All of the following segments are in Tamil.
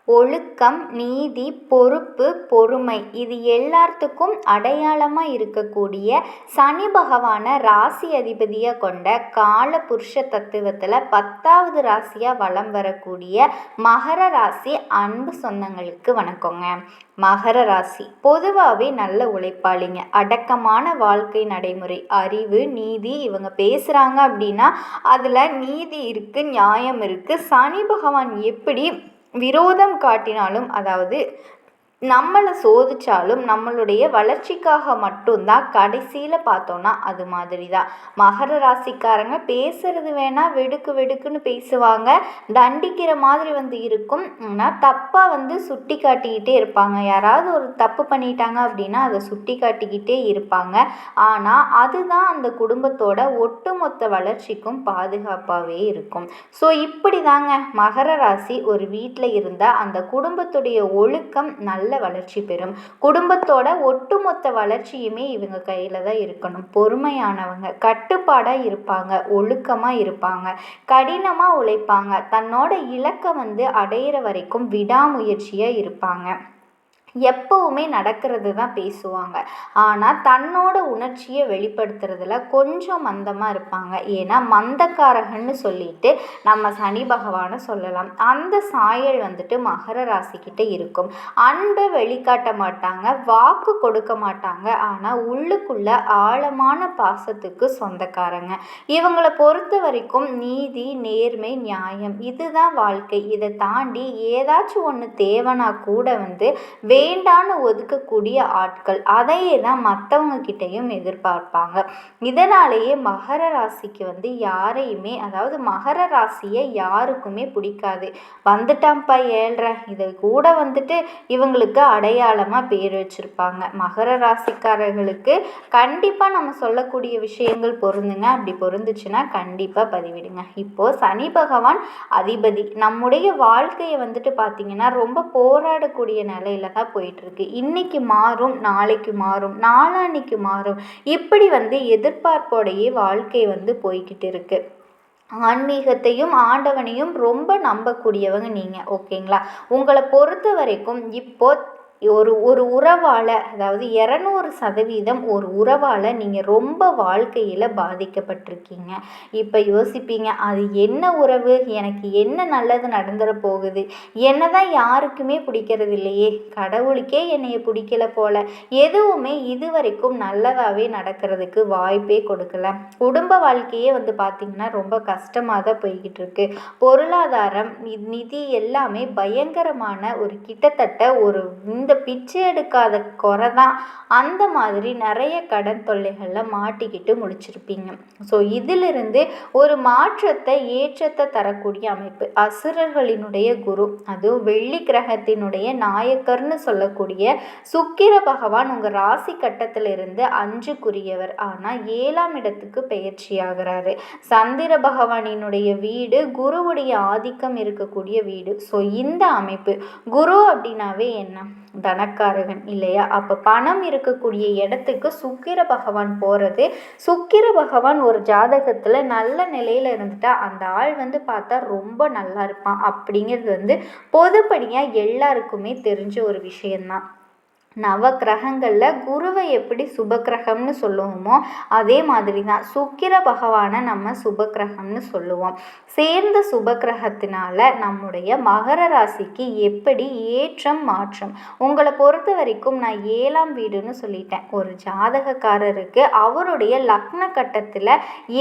ஒழுக்கம், நீதி, பொறுப்பு, பொறுமை இது எல்லாத்துக்கும் அடையாளமாக இருக்கக்கூடிய சனி பகவானை ராசி அதிபதியாக கொண்ட கால புருஷ தத்துவத்தில் 10வது ராசியாக வலம் வரக்கூடிய மகர ராசி அன்பு சொந்தங்களுக்கு வணக்கங்க. மகர ராசி பொதுவாகவே நல்ல உழைப்பாளிங்க, அடக்கமான வாழ்க்கை நடைமுறை, அறிவு, நீதி இவங்க பேசுகிறாங்க அப்படின்னா அதில் நீதி இருக்குது, நியாயம் இருக்குது. சனி பகவான் எப்படி விரோதம் காட்டினாலும், அதாவது நம்மளை சோதிச்சாலும் நம்மளுடைய வளர்ச்சிக்காக மட்டும்தான் கடைசியில் பார்த்தோன்னா அது மாதிரி தான். மகர ராசிக்காரங்க பேசுறது வேணால் வெடுக்கு வெடுக்குன்னு பேசுவாங்க, தண்டிக்கிற மாதிரி இருக்கும். ஆனால் தப்பாக சுட்டி காட்டிக்கிட்டே இருப்பாங்க. யாராவது ஒரு தப்பு பண்ணிட்டாங்க அப்படின்னா அதை சுட்டி காட்டிக்கிட்டே இருப்பாங்க. ஆனால் அதுதான் அந்த குடும்பத்தோட ஒட்டுமொத்த வளர்ச்சிக்கும் பாதுகாப்பாகவே இருக்கும். ஸோ இப்படி தாங்க மகர ராசி ஒரு வீட்டில் இருந்தால் அந்த குடும்பத்துடைய ஒழுக்கம் நல்ல வளர்ச்சி பெறும். குடும்பத்தோட ஒட்டுமொத்த வளர்ச்சியுமே இவங்க கையில தான் இருக்கணும். பொறுமையானவங்க, கட்டுப்பாடா இருப்பாங்க, ஒழுக்கமா இருப்பாங்க, கடினமா உழைப்பாங்க, தன்னோட இலக்கை அடையிற வரைக்கும் விடாமுயற்சியா இருப்பாங்க. எப்பவுமே நடக்கிறது தான் பேசுவாங்க. ஆனால் தன்னோட உணர்ச்சியை வெளிப்படுத்துறதுல கொஞ்சம் மந்தமாக இருப்பாங்க. ஏன்னா மந்தக்காரகன்னு சொல்லிட்டு நம்ம சனி பகவானை சொல்லலாம். அந்த சாயல் மகர ராசிக்கிட்ட இருக்கும். அன்பை வெளிக்காட்ட மாட்டாங்க, வாக்கு கொடுக்க மாட்டாங்க. ஆனால் உள்ளுக்குள்ள ஆழமான பாசத்துக்கு சொந்தக்காரங்க. இவங்களை பொறுத்த வரைக்கும் நீதி, நேர்மை, நியாயம் இதுதான் வாழ்க்கை. இதை தாண்டி ஏதாச்சும் ஒன்று தேவைனா கூட வேண்டான்னு ஒதுக்கக்கூடிய ஆட்கள். அதையே தான் மற்றவங்க கிட்டையும் எதிர்பார்ப்பாங்க. இதனாலேயே மகர ராசிக்கு யாரையுமே, அதாவது மகர ராசியை யாருக்குமே பிடிக்காது. வந்துட்டான்ப்பா ஏழ்ற, இதை கூட இவங்களுக்கு அடையாளமாக பேர் வச்சுருப்பாங்க. மகர ராசிக்காரர்களுக்கு கண்டிப்பாக நம்ம சொல்லக்கூடிய விஷயங்கள் பொருந்துங்க. அப்படி பொருந்துச்சுன்னா கண்டிப்பாக பதிவிடுங்க. இப்போது சனி பகவான் அதிபதி நம்முடைய வாழ்க்கையை பார்த்திங்கன்னா ரொம்ப போராடக்கூடிய நிலையில தான் போயிட்டுருக்கு. இன்னைக்கு மாறும், நாளைக்கு மாறும், நாளான்னைக்கு மாறும், இப்படி எதிர்பார்ப்போடையே வாழ்க்கை போய்கிட்டு இருக்கு. ஆன்மீகத்தையும் ஆண்டவனையும் ரொம்ப நம்பக்கூடியவங்க நீங்கள், ஓகேங்களா? உங்களை பொறுத்த வரைக்கும் இப்போ ஒரு உறவால், அதாவது 200% ஒரு உறவால் நீங்கள் ரொம்ப வாழ்க்கையில் பாதிக்கப்பட்டிருக்கீங்க. இப்போ யோசிப்பீங்க, அது என்ன உறவு, எனக்கு என்ன நல்லது நடந்துட போகுது, என்ன தான் யாருக்குமே பிடிக்கிறது இல்லையே, கடவுளுக்கே என்னைய பிடிக்கல போல, எதுவுமே இது வரைக்கும் நல்லதாகவே நடக்கிறதுக்கு வாய்ப்பே கொடுக்கல. குடும்ப வாழ்க்கையே பார்த்திங்கன்னா ரொம்ப கஷ்டமாக தான் போய்கிட்டு இருக்கு. பொருளாதாரம், நிதி எல்லாமே பயங்கரமான ஒரு கிட்டத்தட்ட ஒரு இந்த பிச்சை எடுக்காத குறை தான். அந்த மாதிரி நிறைய கடன் தொல்லைகளில் மாட்டிக்கிட்டு முடிச்சிருப்பீங்க. ஸோ இதிலிருந்து ஒரு மாற்றத்தை, ஏற்றத்தை தரக்கூடிய அமைப்பு அசுரர்களினுடைய குரு, அதுவும் வெள்ளி கிரகத்தினுடைய நாயக்கர்னு சொல்லக்கூடிய சுக்கிர பகவான் உங்கள் ராசி கட்டத்திலிருந்து 5க்குரியவர். ஆனால் 7ஆம் இடத்துக்கு பெயர்ச்சி ஆகிறாரு. சந்திர பகவானினுடைய வீடு குருவுடைய ஆதிக்கம் இருக்கக்கூடிய வீடு. ஸோ இந்த அமைப்பு, குரு அப்படின்னாவே என்ன, தனக்காரகன் இல்லையா? அப்போ பணம் இருக்கக்கூடிய இடத்துக்கு சுக்கிர பகவான் போகிறது. சுக்கிர பகவான் ஒரு ஜாதகத்தில் நல்ல நிலையில் இருந்துட்டா அந்த ஆள் பார்த்தா ரொம்ப நல்லா இருப்பான் அப்படிங்கிறது பொதுப்படியாக எல்லாருக்குமே தெரிஞ்ச ஒரு விஷயந்தான். நவ கிரகங்களில் குருவை எப்படி சுபக்கிரகம்னு சொல்லுவோமோ அதே மாதிரி தான் சுக்கிர பகவானை நம்ம சுபக்கிரகம்னு சொல்லுவோம். சேர்ந்த சுபக்கிரகத்தினால நம்முடைய மகர ராசிக்கு எப்படி ஏற்றம் மாற்றம். உங்களை பொறுத்த வரைக்கும் நான் 7ஆம் வீடுன்னு சொல்லிட்டேன். ஒரு ஜாதகக்காரருக்கு அவருடைய லக்ன கட்டத்தில்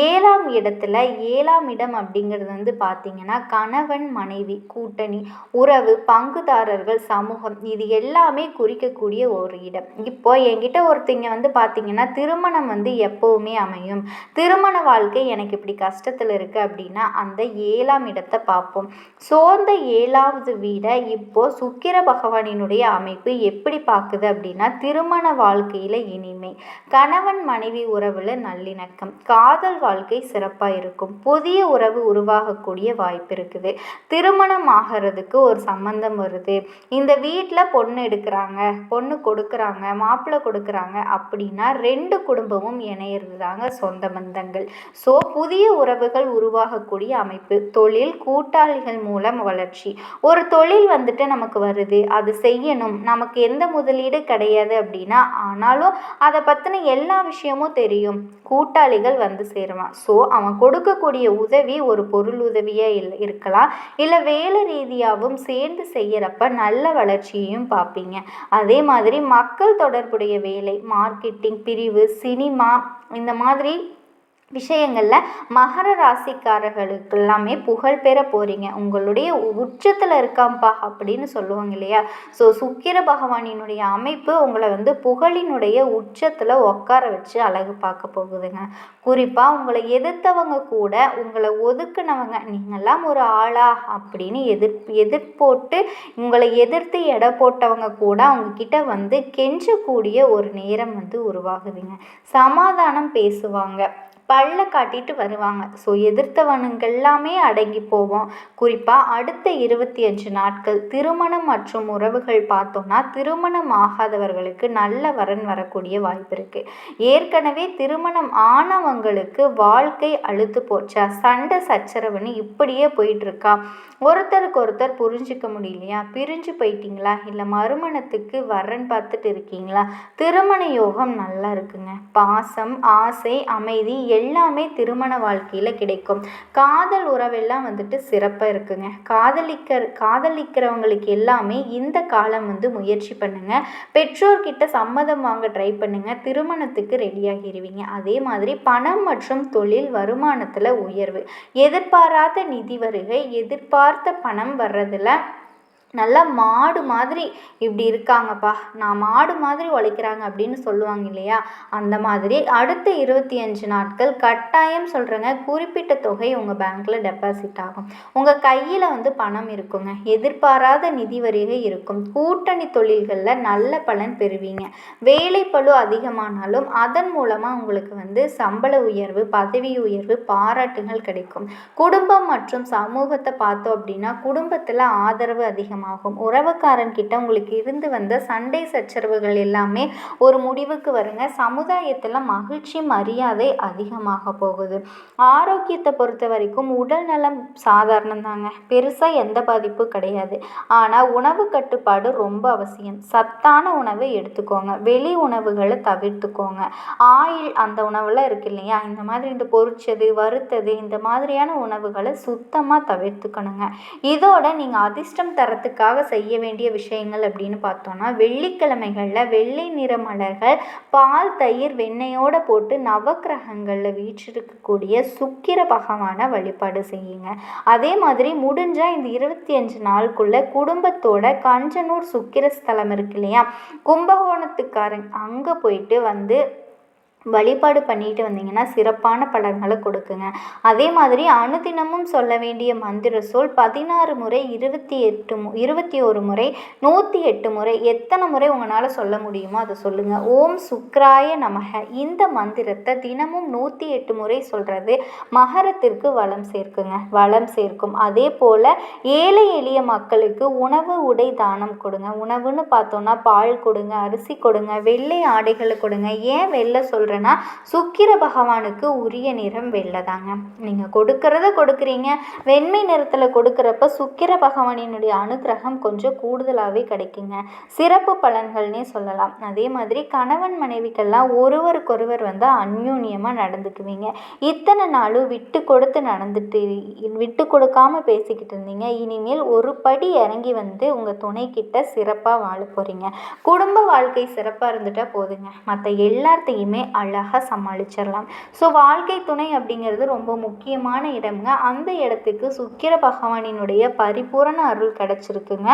7ஆம் இடத்துல, 7ஆம் இடம் அப்படிங்கிறது பார்த்திங்கன்னா கணவன் மனைவி கூட்டணி, உறவு, பங்குதாரர்கள், சமூகம் இது எல்லாமே குறிக்கக்கூடிய ஒரு இடம். இப்போ என்கிட்ட ஒருத்தங்க பார்த்தீங்கன்னா திருமணம் எப்பவுமே அமையும், திருமண வாழ்க்கை எனக்கு இப்படி கஷ்டத்தில் இருக்கு அப்படின்னா அந்த 7ஆம் இடத்தை பார்ப்போம். சோர்ந்த 7வது வீடை இப்போ சுக்கிர பகவானினுடைய அமைப்பு எப்படி பார்க்குது அப்படின்னா திருமண வாழ்க்கையில இனிமை, கணவன் மனைவி உறவுல நல்லிணக்கம், காதல் வாழ்க்கை சிறப்பாக இருக்கும், புதிய உறவு உருவாகக்கூடிய வாய்ப்பு இருக்குது, திருமணம் ஆகிறதுக்கு ஒரு சம்பந்தம் வருது, இந்த வீட்டில் பொண்ணு எடுக்கிறாங்க, பொண்ணு பொண்ணு கொடுக்குறாங்க, மாப்பிள்ளை கொடுக்குறாங்க அப்படின்னா 2 குடும்பமும் இணையிறது தாங்க சொந்த பந்தங்கள். ஸோ புதிய உறவுகள் உருவாகக்கூடிய அமைப்பு, தொழில் கூட்டாளிகள் மூலம் வளர்ச்சி. ஒரு தொழில் வந்துட்டு நமக்கு வருது, அது செய்யணும், நமக்கு எந்த முதலீடு கிடையாது அப்படின்னா, ஆனாலும் அதை பற்றின எல்லா விஷயமும் தெரியும், கூட்டாளிகள் வந்து சேருவான். ஸோ அவன் கொடுக்கக்கூடிய உதவி ஒரு பொருள் உதவியாக இருக்கலாம், இல்லை வேலை ரீதியாகவும் சேர்ந்து செய்கிறப்ப நல்ல வளர்ச்சியையும் பார்ப்பீங்க. அதே மாதிரி மக்கள் தொடர்புடைய வேலை, மார்க்கெட்டிங் பிரிவு, சினிமா, இந்த மாதிரி விஷயங்களில் மகர ராசிக்காரர்களுக்கு எல்லாமே புகழ் பெற போகிறீங்க. உங்களுடைய உச்சத்தில் இருக்காம்பா அப்படின்னு சொல்லுவாங்க இல்லையா? ஸோ சுக்கிர பகவானினுடைய அமைப்பு உங்களை வந்து புகழினுடைய உச்சத்தில் உட்கார வச்சு அழகு பார்க்க போகுதுங்க. குறிப்பாக உங்களை எதிர்த்தவங்க கூட உங்களை ஒதுக்குனவங்க, நீங்கள்லாம் ஒரு ஆளா அப்படின்னு எதிர்போட்டு உங்களை எதிர்த்து எடை போட்டவங்க கூட அவங்கக்கிட்ட வந்து கெஞ்சக்கூடிய ஒரு நேரம் வந்து உருவாகுதுங்க. சமாதானம் பேசுவாங்க, பல்ல காட்டிட்டு வருவாங்க. ஸோ எதிர்த்தவனுங்க எல்லாமே அடங்கி போவோம். குறிப்பாக அடுத்த 25 நாட்கள் திருமணம் மற்றும் உறவுகள் பார்த்தோன்னா, திருமணம் ஆகாதவர்களுக்கு நல்ல வரன் வரக்கூடிய வாய்ப்பு இருக்குது. ஏற்கனவே திருமணம் ஆனவங்களுக்கு வாழ்க்கை அழுத்து போச்சா, சண்டை சச்சரவுன்னு இப்படியே போயிட்டுருக்கா, ஒருத்தருக்கு ஒருத்தர் புரிஞ்சிக்க முடியலையா, பிரிஞ்சு போயிட்டீங்களா, இல்லை மறுமணத்துக்கு வரன் பார்த்துட்டு இருக்கீங்களா, திருமண யோகம் நல்லா இருக்குங்க. பாசம், ஆசை, அமைதி எல்லாமே திருமண வாழ்க்கையில் கிடைக்கும். காதல் உறவெல்லாம் வந்துட்டு சிறப்பாக இருக்குங்க. காதலிக்கிறவங்களுக்கு எல்லாமே இந்த காலம் வந்து முயற்சி பண்ணுங்க. பெற்றோர்கிட்ட சம்மதம் வாங்க ட்ரை பண்ணுங்க. திருமணத்துக்கு ரெடியாகிடுவீங்க. அதே மாதிரி பணம் மற்றும் தொழில் வருமானத்தில் உயர்வு, எதிர்பாராத நிதி வருகை, எதிர்பார்த்த பணம் வர்றதுல நல்லா மாடு மாதிரி இப்படி இருக்காங்கப்பா, நான் மாடு மாதிரி உழைக்கிறாங்க அப்படின்னு சொல்லுவாங்க இல்லையா? அந்த மாதிரி அடுத்த 25 நாட்கள் கட்டாயம் சொல்கிறேங்க, குறிப்பிட்ட தொகை உங்கள் பேங்க்கில் டெபாசிட் ஆகும். உங்கள் கையில் வந்து பணம் இருக்குங்க. எதிர்பாராத நிதி வருகை இருக்கும். கூட்டணி தொழில்களில் நல்ல பலன் பெறுவீங்க. வேலைப்பளு அதிகமானாலும் அதன் மூலமாக உங்களுக்கு வந்து சம்பள உயர்வு, பதவி உயர்வு, பாராட்டுகள் கிடைக்கும். குடும்பம் மற்றும் சமூகத்தை பார்த்தோம் அப்படின்னா, குடும்பத்தில் ஆதரவு அதிகமாக ஆகும். உறவுக்காரன் கிட்ட உங்களுக்கு இருந்து வந்த சண்டை சச்சரவுகள் எல்லாமே ஒரு முடிவுக்கு வருங்க. சமுதாயத்தில் மகிழ்ச்சி, மரியாதை அதிகமாக போகுது. ஆரோக்கியத்தை பொறுத்த வரைக்கும் உடல் நலம் சாதாரணம் தாங்க, பெருசாக எந்த பாதிப்பும் கிடையாது. ஆனால் உணவு கட்டுப்பாடு ரொம்ப அவசியம். சத்தான உணவை எடுத்துக்கோங்க, வெளி உணவுகளை தவிர்த்துக்கோங்க. ஆயில் அந்த உணவுலாம் இருக்கு இல்லையா, இந்த மாதிரி இந்த பொரிச்சது, வறுத்தது, இந்த மாதிரியான உணவுகளை சுத்தமாக தவிர்த்துக்கணுங்க. இதோட நீங்கள் அதிர்ஷ்டம் தரத்துக்கு செய்ய வேண்டிய விஷயங்கள் அப்படின்னு பார்த்தோம்னா, வெள்ளிக்கிழமைகளில் வெள்ளை நிற மலர்கள் பால், தயிர், வெண்ணெயோட போட்டு நவக்கிரகங்களில் வீற்றிருக்கக்கூடிய சுக்கிர பகவான வழிபாடு செய்யுங்க. அதே மாதிரி முடிஞ்சால் இந்த 25 நாளுக்குள்ள குடும்பத்தோட கஞ்சனூர் சுக்கிர ஸ்தலம் இருக்கு இல்லையா, கும்பகோணத்துக்காரங்க அங்கே போயிட்டு வந்து வழிபாடு பண்ணிட்டு வந்தீங்கன்னா சிறப்பான பலன்களை கொடுக்குங்க. அதே மாதிரி அனுதினமும் சொல்ல வேண்டிய மந்திர சொல் 16 முறை, 21 முறை, 108 முறை, எத்தனை முறை உங்களால் சொல்ல முடியுமோ அதை சொல்லுங்கள். ஓம் சுக்ராய நமக இந்த மந்திரத்தை தினமும் 108 முறை சொல்கிறது மகரத்திற்கு வளம் சேர்க்கும். அதே போல் ஏழை எளிய மக்களுக்கு உணவு, உடை தானம் கொடுங்க. உணவுன்னு பார்த்தோன்னா பால் கொடுங்க, அரிசி கொடுங்க, வெள்ளை ஆடைகளை கொடுங்க. ஏன் வெள்ளை சொல்கிறேன், சுக்கிர பகவானுக்கு உரிய நிறம் வெள்ளதாங்க. நீங்கள் கொடுக்கறத கொடுக்குறீங்க, வெண்மை நிறத்தில் கொடுக்குறப்ப சுக்கிர பகவானினுடைய அனுகிரகம் கொஞ்சம் கூடுதலாகவே கிடைக்குங்க. சிறப்பு பலன்கள்னே சொல்லலாம். அதே மாதிரி கணவன் மனைவிக்கெல்லாம் ஒருவருக்கொருவர் வந்து அந்யோன்யமாக நடந்துக்குவீங்க. இத்தனை நாளும் விட்டு கொடுக்காம பேசிக்கிட்டு இருந்தீங்க, இனிமேல் ஒரு படி இறங்கி வந்து உங்கள் துணைக்கிட்ட சிறப்பாக வாழ போகிறீங்க. குடும்ப வாழ்க்கை சிறப்பாக இருந்துட்டால் போதுங்க, மற்ற எல்லாத்தையுமே அழகாக சமாளிச்சிடலாம். ஸோ வாழ்க்கை துணை அப்படிங்கிறது ரொம்ப முக்கியமான இடம்ங்க. அந்த இடத்துக்கு சுக்கிர பகவானினுடைய பரிபூரண அருள் கிடச்சிருக்குங்க.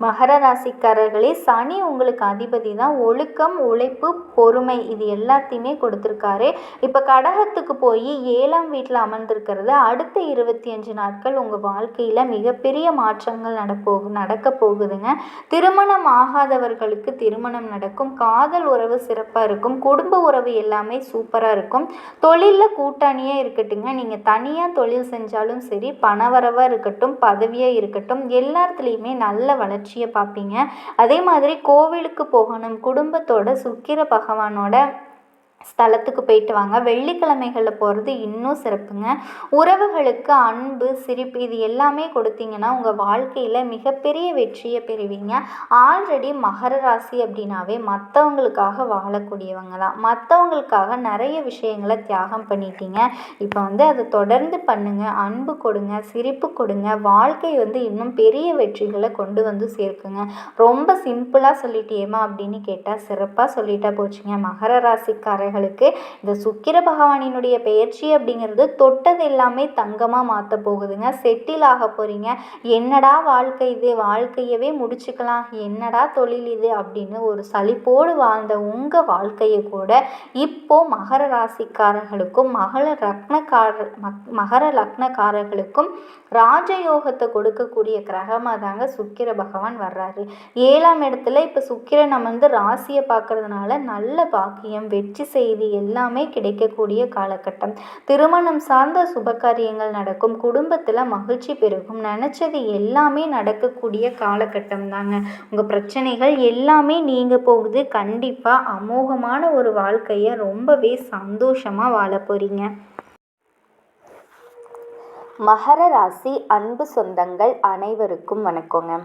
மகர ராசிக்காரர்களே, சனி உங்களுக்கு அதிபதி தான். ஒழுக்கம், உழைப்பு, பொறுமை இது எல்லாத்தையுமே கொடுத்துருக்காரு. இப்போ கடகத்துக்கு போய் 7ஆம் வீட்டில் அமர்ந்திருக்கிறது. அடுத்த 25 நாட்கள் உங்கள் வாழ்க்கையில் மிகப்பெரிய மாற்றங்கள் நடக்க போகுதுங்க. திருமணம் ஆகாதவர்களுக்கு திருமணம் நடக்கும். காதல் உறவு சிறப்பாக இருக்கும். குடும்ப உறவு எல்லாம் எல்லாமே சூப்பராக இருக்கும். தொழிலில் கூட்டணியாக இருக்கட்டுங்க, நீங்கள் தனியாக தொழில் செஞ்சாலும் சரி, பணவரவாக இருக்கட்டும், பதவியாக இருக்கட்டும், எல்லாத்துலேயுமே நல்ல வளர்ச்சியை பார்ப்பீங்க. அதே மாதிரி கோவிலுக்கு போகணும், குடும்பத்தோட சுக்கிர பகவானோட ஸ்தலத்துக்கு போயிட்டு வாங்க. வெள்ளிக்கிழமைகளில் போகிறது இன்னும் சிறப்புங்க. உறவுகளுக்கு அன்பு, சிரிப்பு இது எல்லாமே கொடுத்தீங்கன்னா உங்கள் வாழ்க்கையில் மிகப்பெரிய வெற்றியை பெறுவீங்க. ஆல்ரெடி மகர ராசி அப்படின்னாவே மற்றவங்களுக்காக வாழக்கூடியவங்க தான். மற்றவங்களுக்காக நிறைய விஷயங்களை தியாகம் பண்ணிட்டீங்க. இப்போ அதை தொடர்ந்து பண்ணுங்கள். அன்பு கொடுங்க, சிரிப்பு கொடுங்க. வாழ்க்கை இன்னும் பெரிய வெற்றிகளை கொண்டு சேர்க்குங்க. ரொம்ப சிம்பிளாக சொல்லிட்டேமா அப்படின்னு கேட்டால் சிறப்பாக சொல்லிட்டா போச்சுங்க. மகர ராசிக்காரர்களுக்கு இந்த சுக்கிர பகவானினுடைய பெயர்ச்சி அப்படிங்கிறது தொட்டது எல்லாமே தங்கமாக மாற்ற போகுதுங்க. செட்டில் ஆக போகிறீங்க. என்னடா வாழ்க்கை இது, வாழ்க்கையவே முடிச்சுக்கலாம், என்னடா தொழில் இது அப்படின்னு ஒரு சலிப்போடு வாழ்ந்த உங்கள் வாழ்க்கையை கூட இப்போ மகர ராசிக்காரர்களுக்கும் மகர லக்னக்காரர்களுக்கும் ராஜயோகத்தை கொடுக்கக்கூடிய கிரகமாக தாங்க சுக்கிர பகவான் வர்றாரு. 7ஆம் இடத்துல இப்போ சுக்கிரன் அமர்ந்து ராசியை பார்க்கறதுனால நல்ல பாக்கியம், வெற்றி செய்தி எல்லாமே கிடைக்கக்கூடிய காலகட்டம். திருமணம் சார்ந்த சுபகாரியங்கள் நடக்கும், குடும்பத்தில் மகிழ்ச்சி பெருகும், நினச்சது எல்லாமே நடக்கக்கூடிய காலகட்டம் தாங்க. உங்கள் பிரச்சனைகள் எல்லாமே நீங்க போகுது. கண்டிப்பாக அமோகமான ஒரு வாழ்க்கையை ரொம்பவே சந்தோஷமாக வாழ போகிறீங்க. மகர ராசி அன்பு சொந்தங்கள் அனைவருக்கும் வணக்கங்க.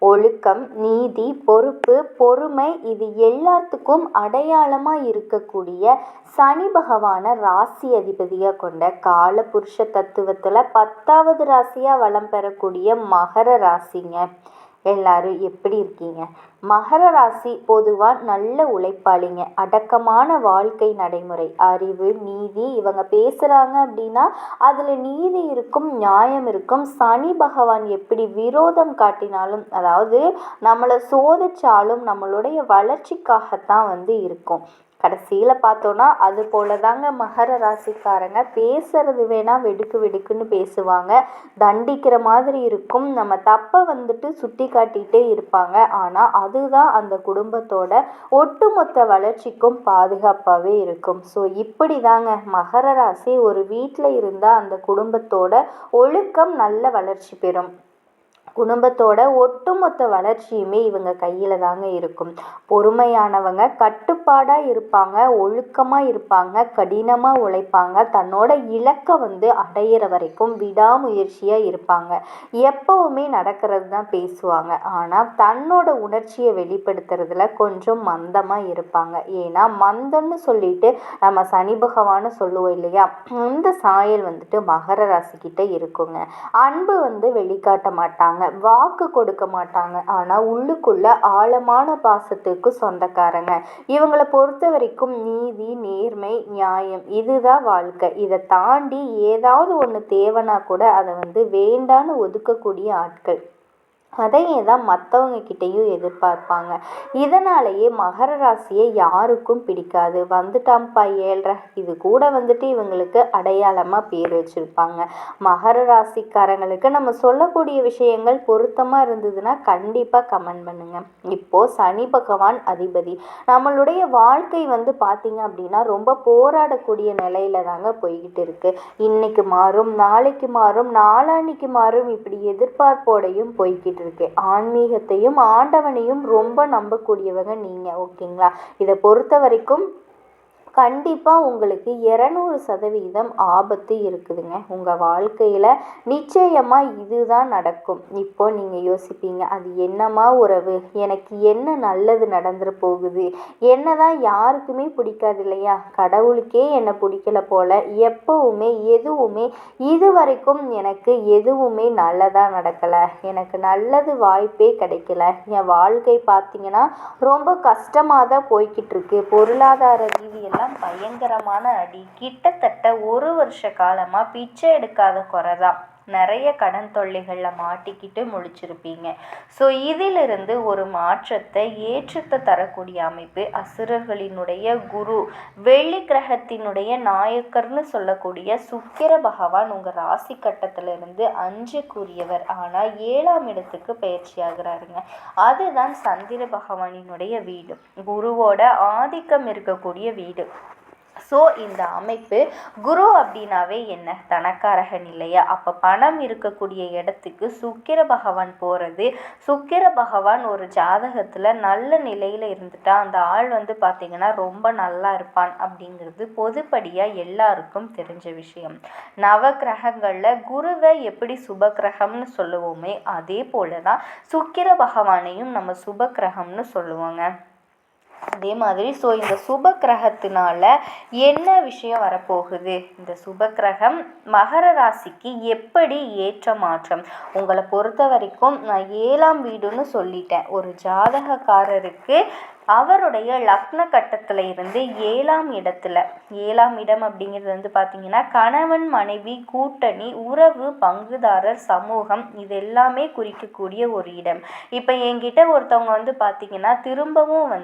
ஒழுக்கம், நீதி, பொறுப்பு, பொறுமை இது எல்லாத்துக்கும் அடையாளமாக இருக்கக்கூடிய சனி பகவான ராசி அதிபதியாக கொண்ட கால புருஷ தத்துவத்தில் 10வது ராசியாக வலம் பெறக்கூடிய மகர ராசிங்க. எல்லாரும் எப்படி இருக்கீங்க? மகர ராசி பொதுவாக நல்ல உழைப்பாளிங்க. அடக்கமான வாழ்க்கை நடைமுறை, அறிவு, நீதி இவங்க பேசுகிறாங்க அப்படின்னா அதில் நீதி இருக்கும், நியாயம் இருக்கும். சனி பகவான் எப்படி விரோதம் காட்டினாலும், அதாவது நம்மளை சோதிச்சாலும் நம்மளுடைய வளர்ச்சிக்காகத்தான் இருக்கும். கடைசியில் பார்த்தோன்னா அது போல தாங்க மகர ராசிக்காரங்க. பேசுறது வேணால் வெடுக்கு வெடுக்குன்னு பேசுவாங்க, தண்டிக்கிற மாதிரி இருக்கும். நம்ம தப்பை சுட்டி காட்டிகிட்டே இருப்பாங்க. ஆனால் அதுதான் அந்த குடும்பத்தோட ஒட்டுமொத்த வளர்ச்சிக்கும் பாதுகாப்பாகவே இருக்கும். ஸோ இப்படி தாங்க மகர ராசி ஒரு வீட்டில் இருந்தால் அந்த குடும்பத்தோட ஒழுக்கம் நல்ல வளர்ச்சி பெறும். குடும்பத்தோட ஒட்டுமொத்த வளர்ச்சியுமே இவங்க கையில் தாங்க இருக்கும். பொறுமையானவங்க, கட்டுப்பாடாக இருப்பாங்க, ஒழுக்கமாக இருப்பாங்க, கடினமாக உழைப்பாங்க, தன்னோட இலக்கை அடையிற வரைக்கும் விடாமுயற்சியாக இருப்பாங்க. எப்பவுமே நடக்கிறது தான் பேசுவாங்க. ஆனால் தன்னோட உணர்ச்சியை வெளிப்படுத்துறதுல கொஞ்சம் மந்தமாக இருப்பாங்க. ஏன்னா மந்தம்னு சொல்லிட்டு நம்ம சனி பகவான்னு சொல்லுவோம் இல்லையா, இந்த சாயல் மகர ராசிக்கிட்ட இருக்குங்க. அன்பு வெளிக்காட்ட மாட்டாங்க, வாக்கு கொடுக்க மாட்டாங்க. ஆனால் உள்ளுக்குள்ள ஆழமான பாசத்துக்கு சொந்தக்காரங்க. இவங்களை பொறுத்த வரைக்கும் நீதி, நேர்மை, நியாயம் இதுதான் வாழ்க்கை. இதை தாண்டி ஏதாவது ஒன்று தேவைன்னா கூட அதை வேண்டான்னு ஒதுக்கக்கூடிய ஆட்கள். அதையே தான் மற்றவங்க கிட்டேயும் எதிர்பார்ப்பாங்க. இதனாலேயே மகர ராசியை யாருக்கும் பிடிக்காது. வந்துட்டாம்ப்பா ஏழ்ற, இது கூட இவங்களுக்கு அடையாளமாக பேர் வச்சுருப்பாங்க. மகர ராசிக்காரங்களுக்கு நம்ம சொல்லக்கூடிய விஷயங்கள் பொருத்தமாக இருந்ததுன்னா கண்டிப்பாக கமெண்ட் பண்ணுங்கள். இப்போது சனி பகவான் அதிபதி நம்மளுடைய வாழ்க்கை பார்த்திங்க அப்படின்னா ரொம்ப போராடக்கூடிய நிலையில தாங்க போய்கிட்டு இருக்கு. இன்னைக்கு மாறும், நாளைக்கு மாறும், நாளான்னைக்கு மாறும், இப்படி எதிர்பார்ப்போடையும் போய்கிட்டு இருக்கு. ஆன்மீகத்தையும் ஆண்டவனையும் ரொம்ப நம்பக்கூடியவங்க நீங்க, ஓகேங்களா? இதை பொறுத்த வரைக்கும் கண்டிப்பாக உங்களுக்கு 200% ஆபத்து இருக்குதுங்க. உங்கள் வாழ்க்கையில் நிச்சயமாக இதுதான் நடக்கும். இப்போ நீங்கள் யோசிப்பீங்க, அது என்னமா உறவு, எனக்கு என்ன நல்லது நடந்துட போகுது, என்ன தான் யாருக்குமே பிடிக்காது இல்லையா, கடவுளுக்கே என்னை பிடிக்கல போல, எப்பவுமே எதுவுமே இது வரைக்கும் எனக்கு எதுவுமே நல்லதாக நடக்கலை, எனக்கு நல்லது வாய்ப்பே கிடைக்கல, என் வாழ்க்கை பார்த்தீங்கன்னா ரொம்ப கஷ்டமாக தான் போய்கிட்டு இருக்கு, பொருளாதார ரீதியெல்லாம் பயங்கரமான அடி, கிட்டத்தட்ட 1 வருஷ காலமா பிச்சை எடுக்காத குறைதான், நிறைய கடன் தொல்லைகளில் மாட்டிக்கிட்டு முழிச்சிருப்பீங்க. ஸோ இதிலிருந்து ஒரு மாற்றத்தை, ஏற்றத்தை தரக்கூடிய அமைப்பு அசுரர்களினுடைய குரு, வெள்ளி கிரகத்தினுடைய நாயக்கர்னு சொல்லக்கூடிய சுக்கிர பகவான் உங்கள் ராசி கட்டத்திலிருந்து 5க்குரியவர். ஆனால் 7ஆம் இடத்துக்கு பயிற்சி ஆகிறாருங்க. அதுதான் சந்திர பகவானினுடைய வீடு, குருவோட ஆதிக்கம் இருக்கக்கூடிய வீடு. ஸோ இந்த அமைப்பு குரு அப்படின்னாவே என்ன, தனக்காரகன் இல்லையா? அப்போ பணம் இருக்கக்கூடிய இடத்துக்கு சுக்கிர பகவான் போகிறது. சுக்கிர பகவான் ஒரு ஜாதகத்தில் நல்ல நிலையில் இருந்துட்டா அந்த ஆள் பார்த்திங்கன்னா ரொம்ப நல்லா இருப்பான் அப்படிங்கிறது பொதுப்படியாக எல்லாருக்கும் தெரிஞ்ச விஷயம். நவ கிரகங்களில் குருவை எப்படி சுப கிரகம்னு சொல்லுவோமே அதே போல தான் சுக்கிர பகவானையும் நம்ம சுப கிரகம்னு சொல்லுவோங்க. அதே மாதிரி இந்த சுப கிரகத்தினால என்ன விஷயம் வரப்போகுது, இந்த சுப கிரகம் மகர ராசிக்கு எப்படி ஏற்ற மாற்றம், உங்களை பொறுத்த வரைக்கும் நான் 7ஆம் வீடுன்னு சொல்லிட்டேன். ஒரு ஜாதகக்காரருக்கு அவருடைய லக்ன கட்டத்தில் இருந்து 7ஆம் இடத்துல, 7ஆம் இடம் அப்படிங்கிறது பார்த்திங்கன்னா கணவன் மனைவி கூட்டணி உறவு பங்குதாரர் சமூகம் இது எல்லாமே குறிக்கக்கூடிய ஒரு இடம். இப்போ என்கிட்ட ஒருத்தவங்க பார்த்திங்கன்னா திரும்பவும்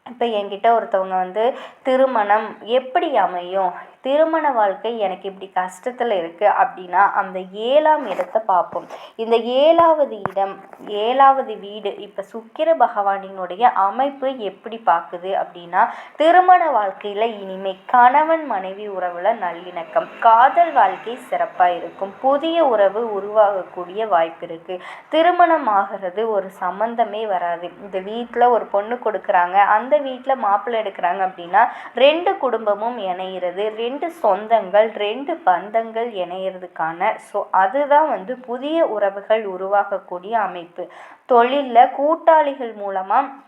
இப்போ என்கிட்ட ஒருத்தவங்க திருமணம் எப்படி அமையும், திருமண வாழ்க்கை எனக்கு இப்படி கஷ்டத்தில் இருக்குது அப்படின்னா அந்த 7ஆம் இடத்தை பார்ப்போம். இந்த 7ஆவது இடம் 7ஆவது வீடு இப்போ சுக்கிர பகவானினுடைய அமைப்பு எப்படி பார்க்குது அப்படின்னா திருமண வாழ்க்கையில் இனிமேல் கணவன் மனைவி உறவில் நல்லிணக்கம், காதல் வாழ்க்கை சிறப்பாக இருக்கும், புதிய உறவு உருவாகக்கூடிய வாய்ப்பு இருக்குது. திருமணம் ஆகிறது ஒரு சம்பந்தமே வராது. இந்த வீட்டில் ஒரு பொண்ணு கொடுக்குறாங்க, அந்த வீட்டில் மாப்பிள்ளை எடுக்கிறாங்க அப்படின்னா 2 குடும்பமும் இணைகிறது, 2 சொந்தங்கள் 2 பந்தங்கள் இணையிறதுக்கான அதுதான் புதிய உறவுகள் உருவாகக்கூடிய அமைப்பு. தொழிலில் கூட்டாளிகள் மூலமாக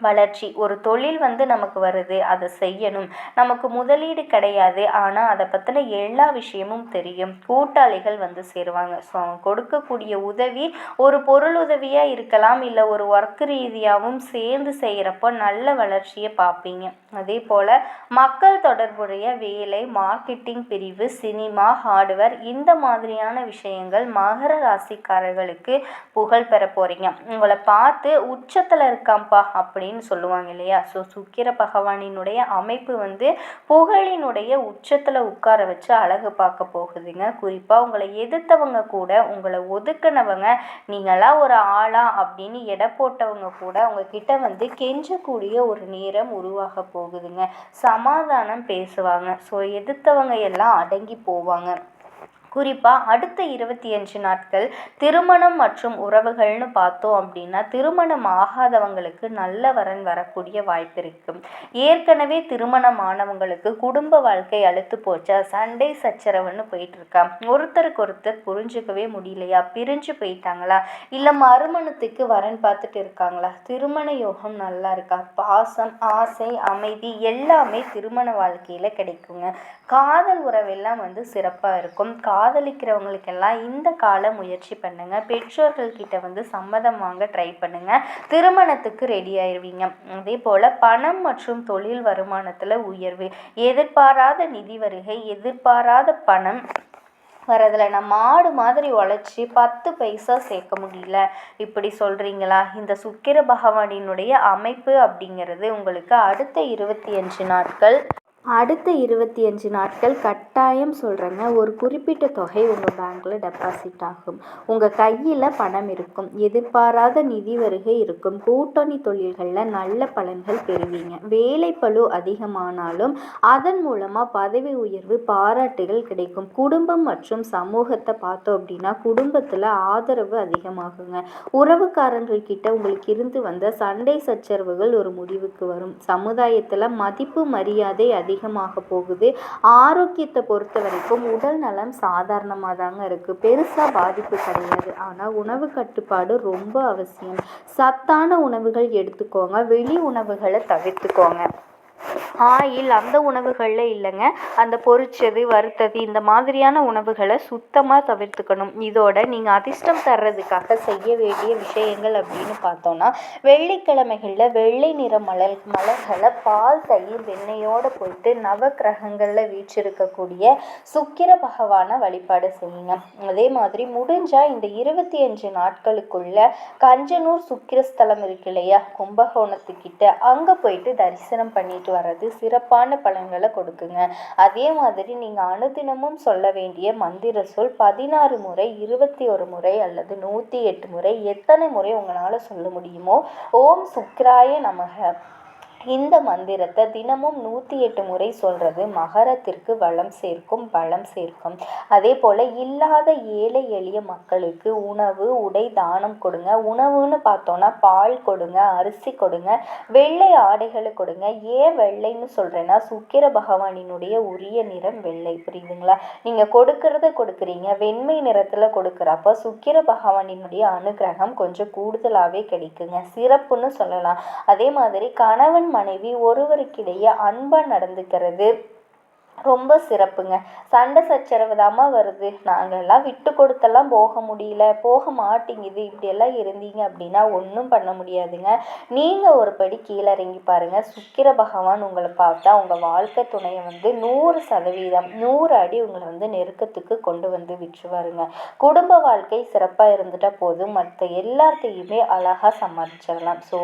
வளர்ச்சி, ஒரு தொழில் நமக்கு வருது, அதை செய்யணும், நமக்கு முதலீடு கிடையாது, ஆனால் அதை பற்றின எல்லா விஷயமும் தெரியும், கூட்டாளிகள் சேருவாங்க. ஸோ அவங்க கொடுக்கக்கூடிய உதவி ஒரு பொருள் உதவியாக இருக்கலாம், இல்லை ஒரு ஒர்க் ரீதியாகவும் சேர்ந்து செய்கிறப்போ நல்ல வளர்ச்சியை பார்ப்பீங்க. அதே போல் மக்கள் தொடர்புடைய வேலை, மார்க்கெட்டிங் பிரிவு, சினிமா, ஹார்ட்வேர் இந்த மாதிரியான விஷயங்கள் மகர ராசிக்காரர்களுக்கு புகழ் பெற போகிறீங்க. உங்களை பார்த்து உச்சத்தில் இருக்காம்பா அப்படின்னு சொல்லுவாங்க இல்லையா? சுக்கிர பகவானினுடைய அமைப்பு புகழினுடைய உச்சத்தில் உட்கார வச்சு அழகு பார்க்க போகுதுங்க. குறிப்பாக உங்களை எதிர்த்தவங்க கூட, உங்களை ஒதுக்கினவங்க, நீங்களா ஒரு ஆளா அப்படின்னு எடை போட்டவங்க கூட உங்ககிட்ட கெஞ்சக்கூடிய ஒரு நேரம் உருவாக போகுதுங்க. சமாதானம் பேசுவாங்க. எதிர்த்தவங்க எல்லாம் அடங்கி போவாங்க. குறிப்பாக அடுத்த 25 நாட்கள் திருமணம் மற்றும் உறவுகள்னு பார்த்தோம் அப்படின்னா திருமணம் ஆகாதவங்களுக்கு நல்ல வரன் வரக்கூடிய வாய்ப்பு இருக்கும். ஏற்கனவே திருமணமானவங்களுக்கு குடும்ப வாழ்க்கை அழுத்து போச்சா, சண்டை சச்சரவுன்னு போயிட்டு இருக்கா, ஒருத்தருக்கு ஒருத்தர் புரிஞ்சுக்கவே முடியலையா, பிரிஞ்சு போயிட்டாங்களா, இல்லை மறுமணத்துக்கு வரன் பார்த்துட்டு இருக்காங்களா, திருமண யோகம் நல்லா இருக்கா, பாசம் ஆசை அமைதி எல்லாமே திருமண வாழ்க்கையில் கிடைக்குங்க. காதல் உறவெல்லாம் சிறப்பாக இருக்கும். காதலிக்கிறவங்களுக்கெல்லாம் இந்த கால முயற்சி பண்ணுங்க. பெற்றோர்கள்கிட்ட சம்மதம் வாங்க ட்ரை பண்ணுங்க. திருமணத்துக்கு ரெடி ஆயிடுவீங்க. அதே போல் பணம் மற்றும் தொழில் வருமானத்தில் உயர்வு, எதிர்பாராத நிதி வருகை, எதிர்பாராத பணம் வரதில் நான் மாடு மாதிரி உழைச்சி 10 பைசா சேர்க்க முடியல இப்படி சொல்கிறீங்களா? இந்த சுக்கிர பகவானினுடைய அமைப்பு அப்படிங்கிறது உங்களுக்கு அடுத்த 25 நாட்கள் கட்டாயம் சொல்கிறேங்க. ஒரு குறிப்பிட்ட தொகை உங்கள் பேங்க்கில் டெபாசிட் ஆகும். உங்கள் கையில் பணம் இருக்கும். எதிர்பாராத நிதி வருகை இருக்கும். கூட்டணி தொழில்களில் நல்ல பலன்கள் பெறுவீங்க. வேலைப்பளு அதிகமானாலும் அதன் மூலமாக பதவி உயர்வு, பாராட்டுகள் கிடைக்கும். குடும்பம் மற்றும் சமூகத்தை பார்த்தோம் அப்படின்னா குடும்பத்தில் ஆதரவு அதிகமாகுங்க. உறவுக்காரர்கள் கிட்ட உங்களுக்கு இருந்து வந்த சண்டை சச்சரவுகள் ஒரு முடிவுக்கு வரும். சமுதாயத்தில் மதிப்பு மரியாதை அதிகமாக போகுது. ஆரோக்கியத்தை பொறுத்த வரைக்கும் உடல் நலம் சாதாரணமாக தாங்க இருக்குது. பெருசாக பாதிப்பு கிடையாது. ஆனால் உணவு கட்டுப்பாடு ரொம்ப அவசியம். சத்தான உணவுகள் எடுத்துக்கோங்க. வெளி உணவுகளை தவிர்த்துக்கோங்க. ஆயில் அந்த உணவுகளில் இல்லைங்க, அந்த பொரிச்சது வறுத்தது இந்த மாதிரியான உணவுகளை சுத்தமாக தவிர்த்துக்கணும். இதோட நீங்கள் அதிர்ஷ்டம் தர்றதுக்காக செய்ய வேண்டிய விஷயங்கள் அப்படின்னு பார்த்தோன்னா வெள்ளிக்கிழமைகளில் வெள்ளை நிற மலர்களை பால் தயிர் வெண்ணெயோடு போயிட்டு நவ கிரகங்களில் வீற்றிருக்கக்கூடிய சுக்கிர பகவானை வழிபாடு செய்யுங்க. அதே மாதிரி முடிஞ்சால் இந்த 25 நாட்களுக்குள்ள கஞ்சனூர் சுக்கிரஸ்தலம் இருக்கு இல்லையா, கும்பகோணத்துக்கிட்ட, அங்கே போயிட்டு தரிசனம் பண்ணிட்டு வர்றது சிறப்பான பலன்களை கொடுக்குங்க. அதே மாதிரி நீங்கள் அனுதினமும் சொல்ல வேண்டிய மந்திர சொல் 16 முறை, 21 முறை அல்லது 108 முறை, எத்தனை முறை உங்களால் சொல்ல முடியுமோ ஓம் சுக்கிராய நமக, இந்த மந்திரத்தை தினமும் 108 முறை சொல்கிறது மகரத்திற்கு வளம் சேர்க்கும், பலம் சேர்க்கும். அதே போல் இல்லாத ஏழை எளிய மக்களுக்கு உணவு உடை தானம் கொடுங்க. உணவுன்னு பார்த்தோன்னா பால் கொடுங்க, அரிசி கொடுங்க, வெள்ளை ஆடைகளை கொடுங்க. ஏன் வெள்ளைன்னு சொல்கிறேன்னா சுக்கிர பகவானினுடைய உரிய நிறம் வெள்ளை, புரியுதுங்களா? நீங்கள் கொடுக்குறீங்க வெண்மை நிறத்தில் கொடுக்குறப்ப சுக்கிர பகவானினுடைய அனுகிரகம் கொஞ்சம் கூடுதலாகவே கிடைக்குங்க, சிறப்புன்னு சொல்லலாம். அதே மாதிரி கணவன் மனைவி ஒருவருக்கிடையே அன்பா நடந்துக்கிறது ரொம்ப சிறப்புங்க. சண்டை சச்சரவு தாம்மா வருது, நாங்கள்லாம் விட்டு கொடுத்தெல்லாம் போக முடியல, போக மாட்டேங்குது, இப்படியெல்லாம் இருந்தீங்க அப்படின்னா ஒன்றும் பண்ண முடியாதுங்க. நீங்கள் ஒரு படி கீழே இறங்கி பாருங்கள். சுக்கிர பகவான் உங்களை பார்த்தா உங்கள் வாழ்க்கை துணையை 100% 100 அடி உங்களை நெருக்கத்துக்கு கொண்டு விட்டுருவாருங்க. குடும்ப வாழ்க்கை சிறப்பாக இருந்துட்டால் போதும், மற்ற எல்லாத்தையுமே அழகாக சமாளிச்சிடலாம். ஸோ